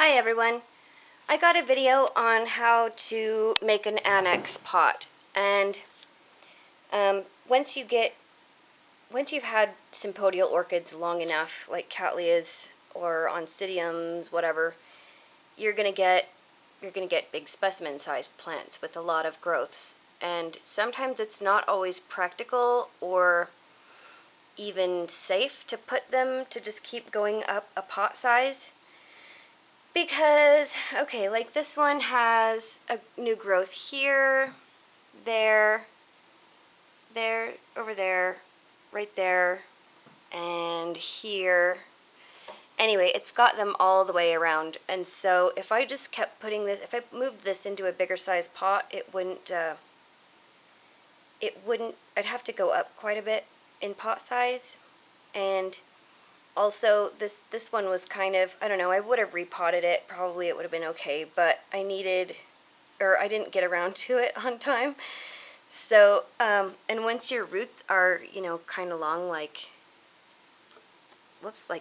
Hi everyone. I got a video on how to make an annex pot, and once you've had sympodial orchids long enough, like cattleyas or oncidiums, whatever, you're gonna get big specimen-sized plants with a lot of growths. And sometimes it's not always practical or even safe to put them to just keep going up a pot size. Because, okay, like this one has a new growth here, there, over there, right there, and here. Anyway, it's got them all the way around, and so if I just kept putting this, if I moved this into a bigger size pot, it wouldn't, I'd have to go up quite a bit in pot size. And also, this one was kind of, I don't know, I would have repotted it, probably it would have been okay, but I didn't get around to it on time. So, and once your roots are, kind of long, like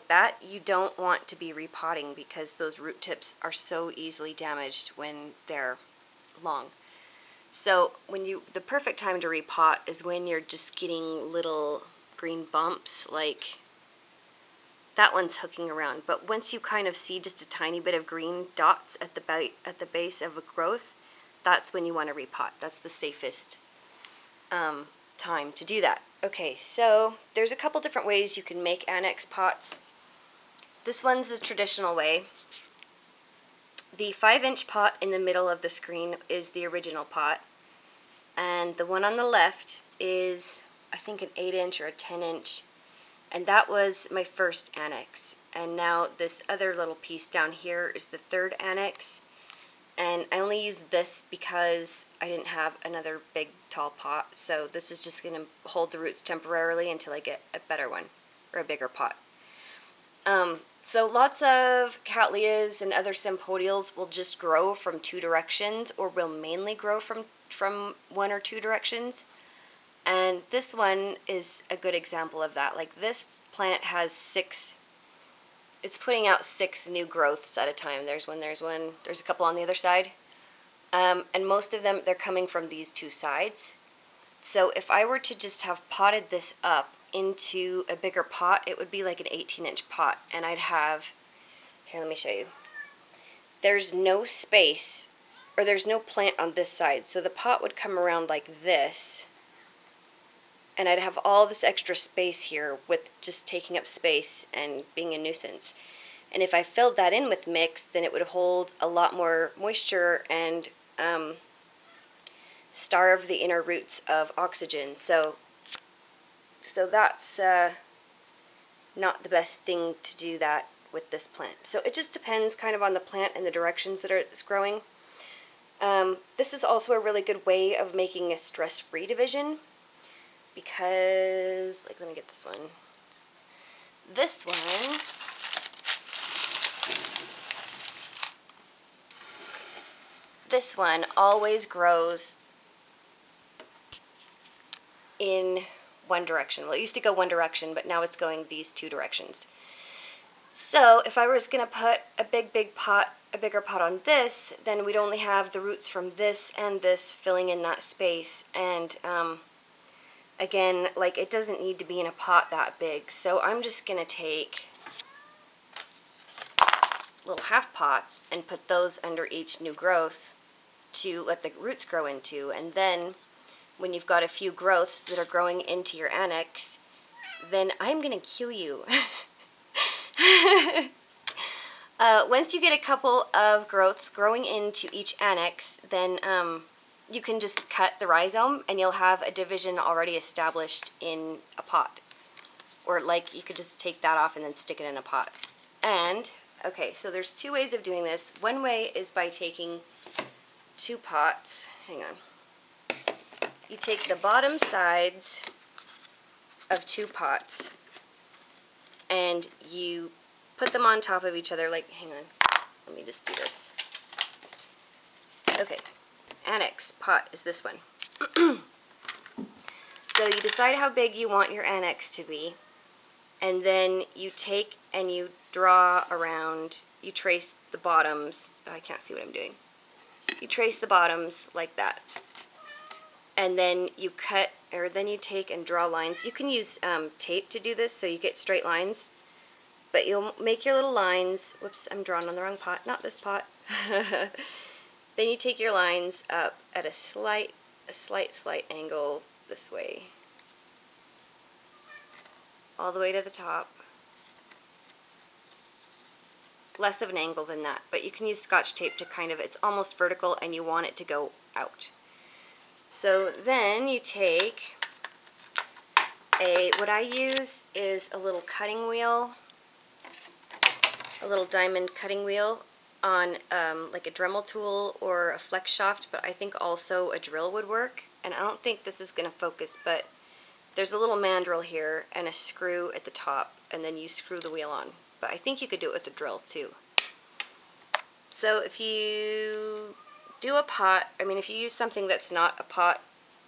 that, you don't want to be repotting because those root tips are so easily damaged when they're long. So, the perfect time to repot is when you're just getting little green bumps, like that one's hooking around, but once you kind of see just a tiny bit of green dots at the base of a growth, that's when you want to repot. That's the safest time to do that. Okay, so there's a couple different ways you can make annex pots. This one's the traditional way. The 5-inch pot in the middle of the screen is the original pot, and the one on the left is, I think, an 8-inch or a 10-inch. And that was my first annex. And now this other little piece down here is the third annex. And I only used this because I didn't have another big tall pot. So this is just going to hold the roots temporarily until I get a better one, or a bigger pot. So lots of cattleyas and other sympodials will just grow from two directions, or will mainly grow from one or two directions. And this one is a good example of that. Like this plant has it's putting out 6 new growths at a time. There's one, there's a couple on the other side. And most of them, they're coming from these two sides. So if I were to just have potted this up into a bigger pot, it would be like an 18-inch pot. And I'd have, here, let me show you. There's no space, or there's no plant on this side. So the pot would come around like this. And I'd have all this extra space here with just taking up space and being a nuisance. And if I filled that in with mix, then it would hold a lot more moisture and starve the inner roots of oxygen. So that's not the best thing to do that with this plant. So it just depends kind of on the plant and the directions that it's growing. This is also a really good way of making a stress-free division. Because, let me get this one. This one always grows in one direction. Well, it used to go one direction, but now it's going these two directions. So, if I was going to put a bigger pot on this, then we'd only have the roots from this and this filling in that space. And, again, it doesn't need to be in a pot that big, so I'm just going to take little half pots and put those under each new growth to let the roots grow into. And then, when you've got a few growths that are growing into your annex, then I'm going to cue you. Once you get a couple of growths growing into each annex, then you can just cut the rhizome and you'll have a division already established in a pot. Or you could just take that off and then stick it in a pot. And, okay, so there's 2 ways of doing this. One way is by taking 2 pots. Hang on. You take the bottom sides of 2 pots and you put them on top of each other hang on, let me just do this. Okay. Annex pot is this one. So you decide how big you want your annex to be, and then you take and you draw around, you trace the bottoms. Oh, I can't see what I'm doing. You trace the bottoms like that. And then you cut, or then you take and draw lines. You can use tape to do this so you get straight lines. But you'll make your little lines. Whoops, I'm drawing on the wrong pot, not this pot. Then you take your lines up at a slight angle this way. All the way to the top. Less of an angle than that, but you can use Scotch tape to kind of, it's almost vertical and you want it to go out. So then you take what I use is a little cutting wheel, a little diamond cutting wheel on like a Dremel tool or a flex shaft, but I think also a drill would work. And I don't think this is going to focus, but there's a little mandrel here and a screw at the top, and then you screw the wheel on. But I think you could do it with a drill too. So if you do a pot, I mean if you use something that's not a pot,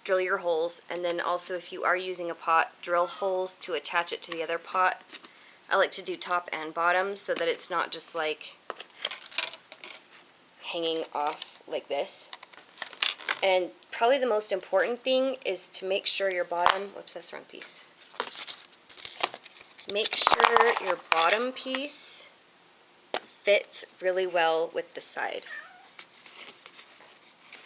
drill your holes, and then also if you are using a pot, drill holes to attach it to the other pot. I like to do top and bottom so that it's not just like hanging off like this. And probably the most important thing is to make sure your bottom, whoops, that's the wrong piece. Make sure your bottom piece fits really well with the side.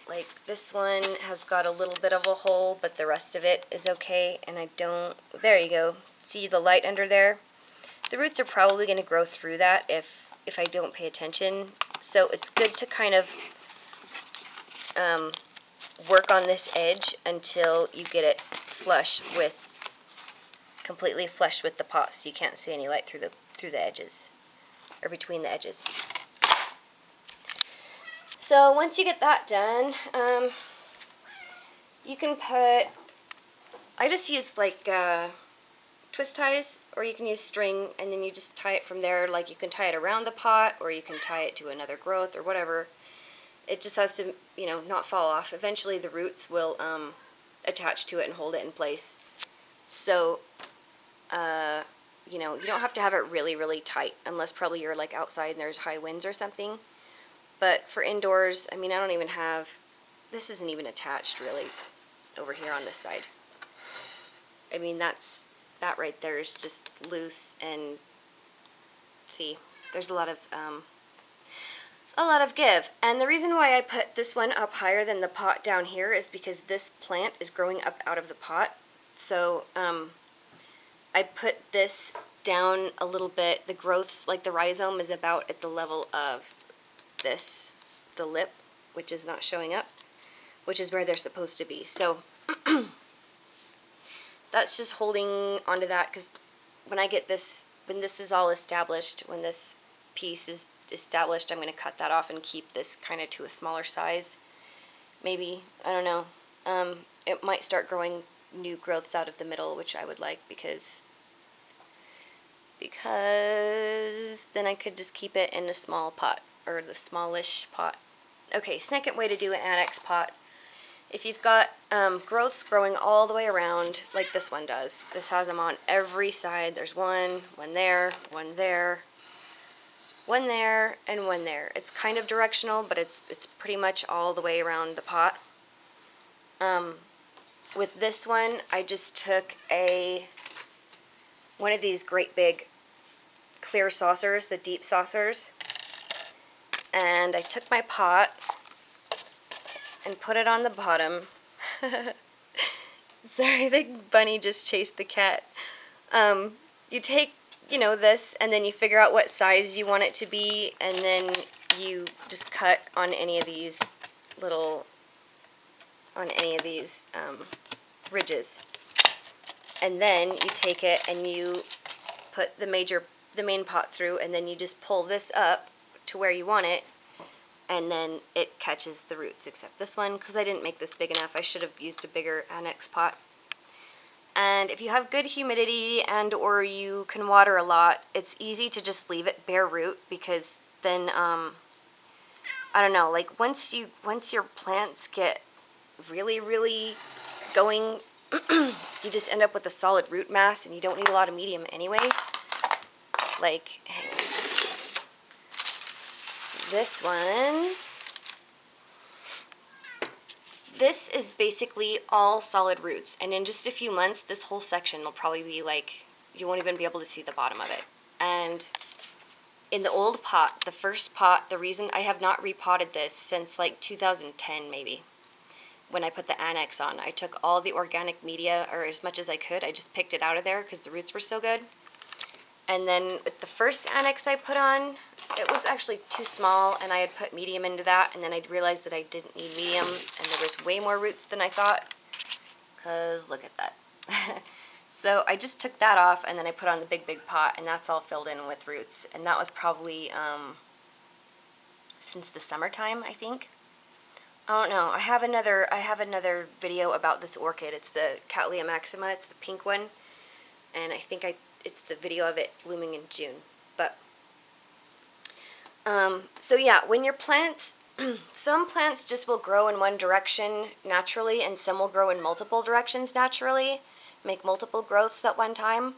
Like this one has got a little bit of a hole, but the rest of it is okay, and I don't, there you go. See the light under there? The roots are probably going to grow through that if I don't pay attention. So it's good to kind of work on this edge until you get it flush with, completely flush with the pot, so you can't see any light through the edges, or between the edges. So once you get that done, you can put, I just use like twist ties, or you can use string, and then you just tie it from there. Like you can tie it around the pot, or you can tie it to another growth, or whatever. It just has to, you know, not fall off. Eventually the roots will attach to it and hold it in place. So, you know, you don't have to have it really, really tight, unless probably you're like outside and there's high winds or something. But for indoors, I mean, I don't even have, this isn't even attached really over here on this side. I mean, that right there is just loose, and see, there's a lot of give. And the reason why I put this one up higher than the pot down here is because this plant is growing up out of the pot. So I put this down a little bit. The growths, like the rhizome, is about at the level of this, the lip, which is not showing up, which is where they're supposed to be. So that's just holding onto that, because when I get this, when this is all established, when this piece is established, I'm going to cut that off and keep this kind of to a smaller size. Maybe, I don't know. It might start growing new growths out of the middle, which I would like, because then I could just keep it in a small pot, or the smallish pot. Okay, second way to do an annex pot. If you've got growths growing all the way around, like this one does, this has them on every side. There's one there, one there, one there, and one there. It's kind of directional, but it's pretty much all the way around the pot. With this one, I just took one of these great big clear saucers, the deep saucers, and I took my pot and put it on the bottom. Sorry, the bunny just chased the cat. You take, you know, this, and then you figure out what size you want it to be, and then you just cut on any of these ridges. And then you take it and you put the main pot through, and then you just pull this up to where you want it, and then it catches the roots, except this one, because I didn't make this big enough. I should have used a bigger annex pot. And if you have good humidity and or you can water a lot, it's easy to just leave it bare root, because then I don't know, like once your plants get really, really going you just end up with a solid root mass, and you don't need a lot of medium anyway. Like, this one. This is basically all solid roots, and in just a few months, this whole section will probably be like, you won't even be able to see the bottom of it. And in the old pot, the first pot, the reason I have not repotted this since like 2010 maybe, when I put the Annex on, I took all the organic media, or as much as I could, I just picked it out of there because the roots were so good. And then with the first Annex I put on, it was actually too small, and I had put medium into that, and then I'd realized that I didn't need medium, and there was way more roots than I thought, because look at that. So I just took that off, and then I put on the big pot, and that's all filled in with roots, and that was probably since the summertime, I think. I don't know. I have another video about this orchid. It's the Cattleya maxima. It's the pink one, and I think it's the video of it blooming in June. But so yeah, when your plants, some plants just will grow in one direction naturally, and some will grow in multiple directions naturally, make multiple growths at one time.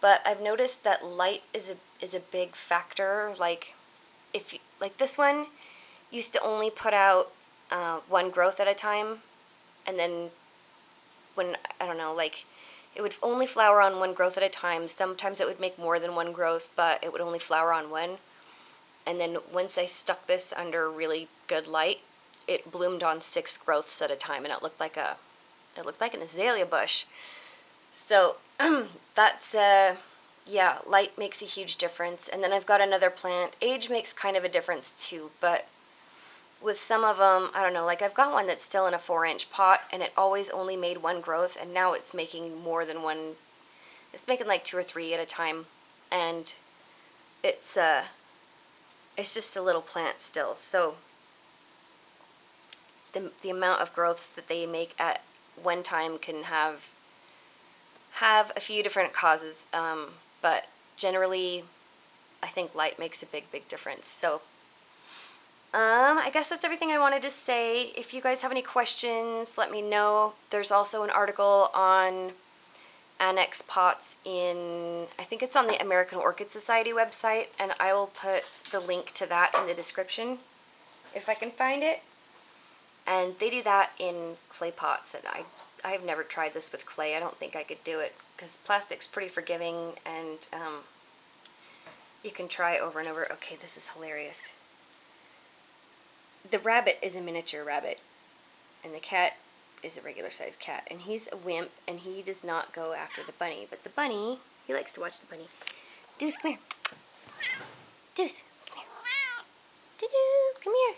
But I've noticed that light is a big factor. Like like this one used to only put out one growth at a time, and then when, I don't know, like it would only flower on one growth at a time. Sometimes it would make more than one growth, but it would only flower on one. And then once I stuck this under really good light, it bloomed on 6 growths at a time, and it looked like an azalea bush. So that's yeah, light makes a huge difference. And then I've got another plant. Age makes kind of a difference too, but with some of them, I don't know, like I've got one that's still in a 4-inch pot, and it always only made one growth, and now it's making more than one. It's making like 2 or 3 at a time, and it's just a little plant still. So the amount of growths that they make at one time can have a few different causes, but generally I think light makes a big difference. So I guess that's everything I wanted to say. If you guys have any questions, let me know. There's also an article on Annex pots in, I think it's on the American Orchid Society website, and I will put the link to that in the description if I can find it. And they do that in clay pots, and I've never tried this with clay. I don't think I could do it because plastic's pretty forgiving, and you can try over and over. Okay, this is hilarious. The rabbit is a miniature rabbit, and the cat is a regular sized cat, and he's a wimp, and he does not go after the bunny, but the bunny, he likes to watch the bunny. Deuce, come here. Deuce, come here. Doo-doo, come here.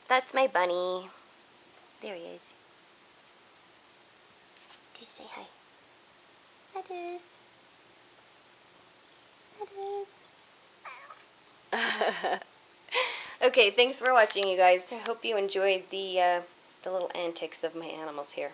That's my bunny. There he is. Deuce, say hi. Hi, Deuce. Hi, Deuce. Okay, thanks for watching, you guys. I hope you enjoyed the little antics of my animals here.